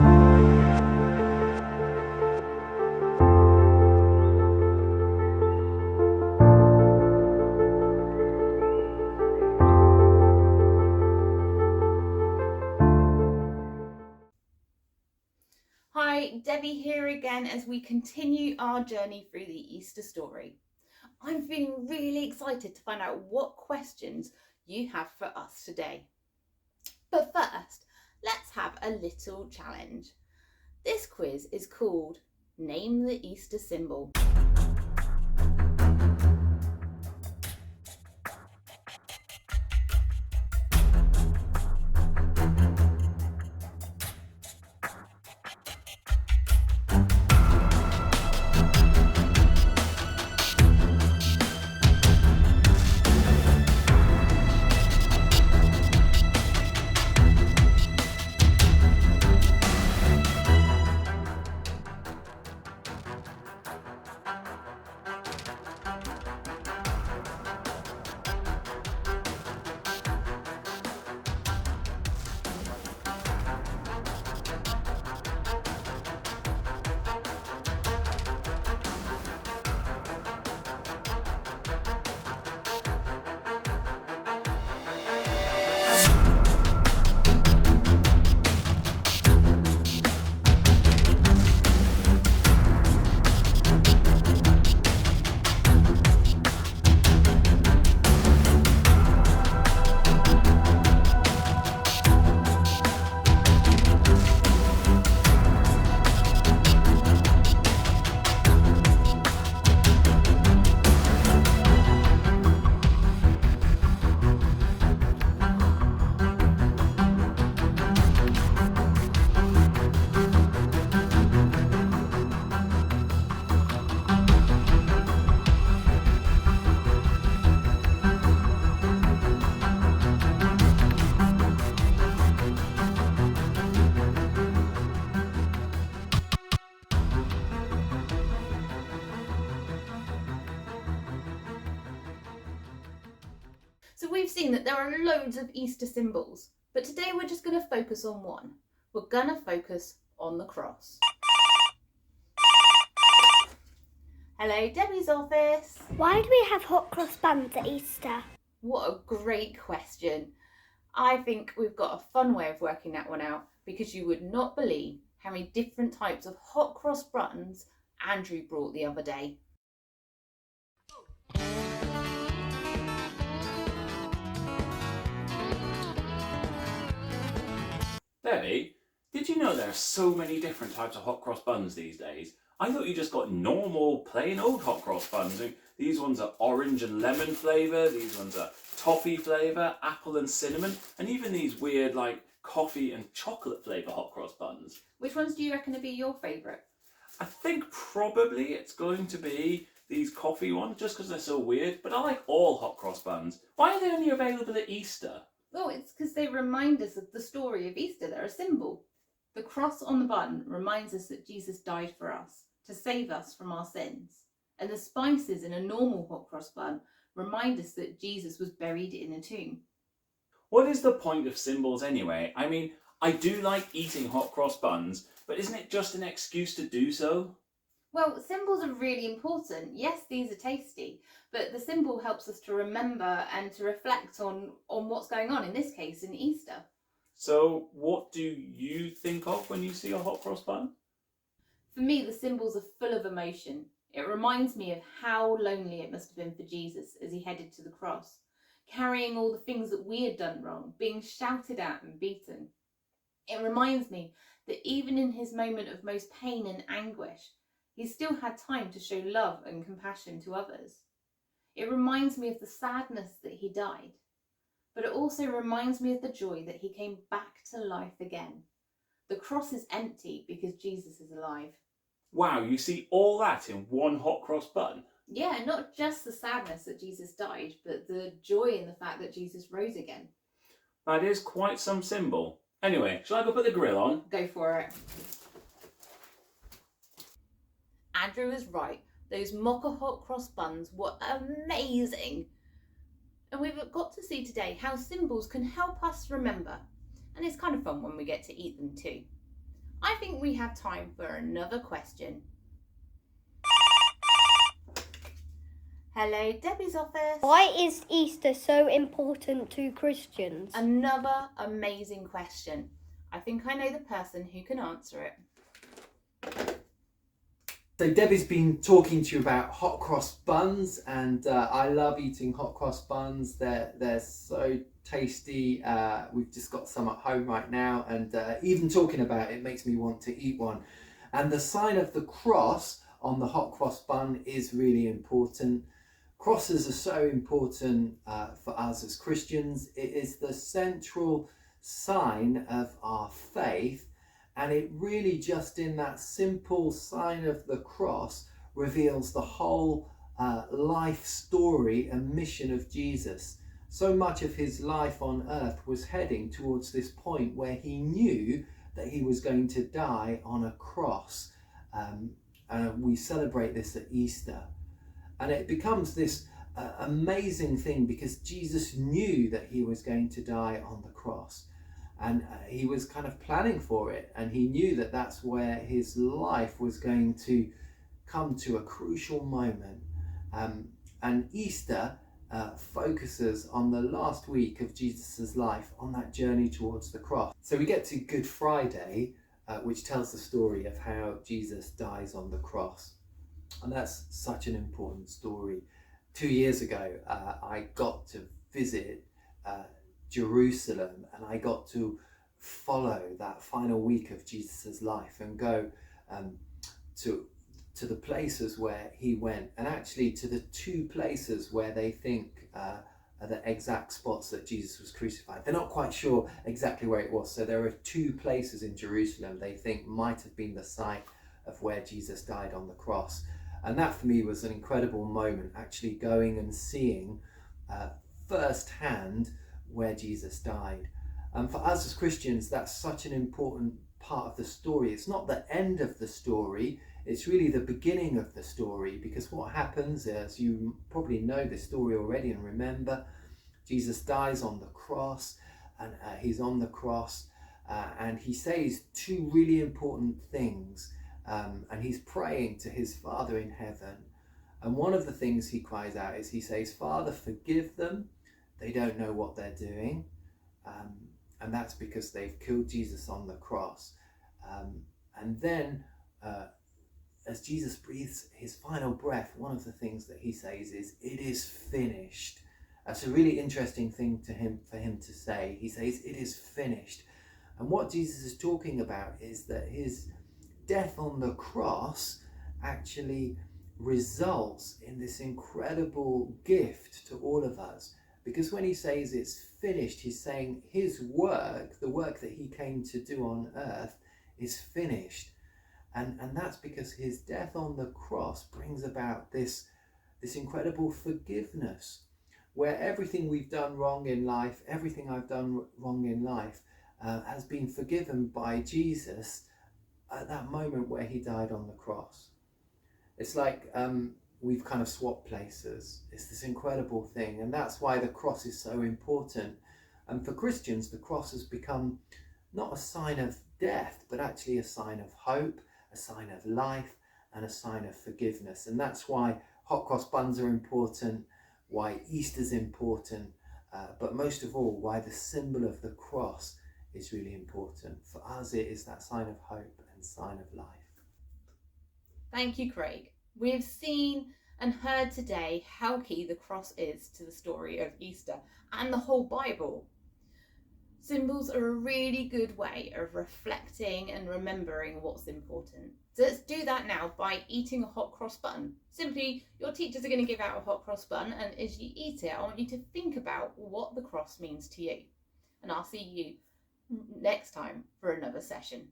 Hi, Debbie here again as we continue our journey through the Easter story. I'm feeling really excited to find out what questions you have for us today. But first, let's have a little challenge. This quiz is called Name the Easter Symbol. So we've seen that there are loads of Easter symbols, but today we're just going to focus on one. We're going to focus on the cross. Hello, Debbie's office. Why do we have hot cross buns at Easter? What a great question. I think we've got a fun way of working that one out because you would not believe how many different types of hot cross buns Andrew brought the other day. Debbie, did you know there are so many different types of hot cross buns these days? I thought you just got normal, plain old hot cross buns. These ones are orange and lemon flavour, these ones are toffee flavour, apple and cinnamon, and even these weird like coffee and chocolate flavour hot cross buns. Which ones do you reckon would be your favourite? I think probably it's going to be these coffee ones just because they're so weird, but I like all hot cross buns. Why are they only available at Easter? Oh, it's because they remind us of the story of Easter. They're a symbol. The cross on the bun reminds us that Jesus died for us, to save us from our sins. And the spices in a normal hot cross bun remind us that Jesus was buried in a tomb. What is the point of symbols anyway? I mean, I do like eating hot cross buns, but isn't it just an excuse to do so? Well, symbols are really important. Yes, these are tasty, but the symbol helps us to remember and to reflect on what's going on, in this case, in Easter. So what do you think of when you see a hot cross bun? For me, the symbols are full of emotion. It reminds me of how lonely it must have been for Jesus as he headed to the cross, carrying all the things that we had done wrong, being shouted at and beaten. It reminds me that even in his moment of most pain and anguish, he still had time to show love and compassion to others. It reminds me of the sadness that he died, but it also reminds me of the joy that he came back to life again. The cross is empty because Jesus is alive. Wow, you see all that in one hot cross bun? Yeah, not just the sadness that Jesus died, but the joy in the fact that Jesus rose again. That is quite some symbol. Anyway, shall I go put the grill on? Go for it. Andrew was right. Those mocha hot cross buns were amazing. And we've got to see today how symbols can help us remember. And it's kind of fun when we get to eat them too. I think we have time for another question. Hello, Debbie's office. Why is Easter so important to Christians? Another amazing question. I think I know the person who can answer it. So Debbie's been talking to you about hot cross buns, and I love eating hot cross buns. They're so tasty. We've just got some at home right now, and even talking about it makes me want to eat one. And the sign of the cross on the hot cross bun is really important. Crosses are so important for us as Christians. It is the central sign of our faith. And it really just in that simple sign of the cross reveals the whole life story and mission of Jesus. So much of his life on earth was heading towards this point where he knew that he was going to die on a cross. And we celebrate this at Easter. And it becomes this amazing thing because Jesus knew that he was going to die on the cross. And he was kind of planning for it, and he knew that that's where his life was going to come to a crucial moment. And Easter focuses on the last week of Jesus's life on that journey towards the cross. So we get to Good Friday, which tells the story of how Jesus dies on the cross. And that's such an important story. 2 years ago, I got to visit Jerusalem, and I got to follow that final week of Jesus's life and go to the places where he went, and actually to the two places where they think are the exact spots that Jesus was crucified. They're not quite sure exactly where it was, so there are two places in Jerusalem they think might have been the site of where Jesus died on the cross. And that for me was an incredible moment, actually going and seeing firsthand where Jesus died. And for us as Christians, that's such an important part of the story. It's not the end of the story, it's really the beginning of the story, because what happens, as you probably know this story already and remember, Jesus dies on the cross, and he's on the cross, and he says two really important things, and he's praying to his Father in heaven. And one of the things he cries out is he says, "Father, forgive them. They don't know what they're doing." And that's because they've killed Jesus on the cross. And then as Jesus breathes his final breath, one of the things that he says is, "It is finished." That's a really interesting thing for him to say. He says, "It is finished." And what Jesus is talking about is that his death on the cross actually results in this incredible gift to all of us. Because when he says it's finished, he's saying his work, the work that he came to do on earth, is finished. And that's because his death on the cross brings about this incredible forgiveness, where everything we've done wrong in life, everything I've done wrong in life, has been forgiven by Jesus at that moment where he died on the cross. It's like we've kind of swapped places. It's this incredible thing, and that's why the cross is so important. And for Christians, the cross has become not a sign of death, but actually a sign of hope, a sign of life, and a sign of forgiveness. And that's why hot cross buns are important, why Easter's important, but most of all, why the symbol of the cross is really important. For us, it is that sign of hope and sign of life. Thank you, Craig. We have seen and heard today how key the cross is to the story of Easter and the whole Bible. Symbols are a really good way of reflecting and remembering what's important. So let's do that now by eating a hot cross bun. Simply, your teachers are going to give out a hot cross bun, and as you eat it, I want you to think about what the cross means to you. And I'll see you next time for another session.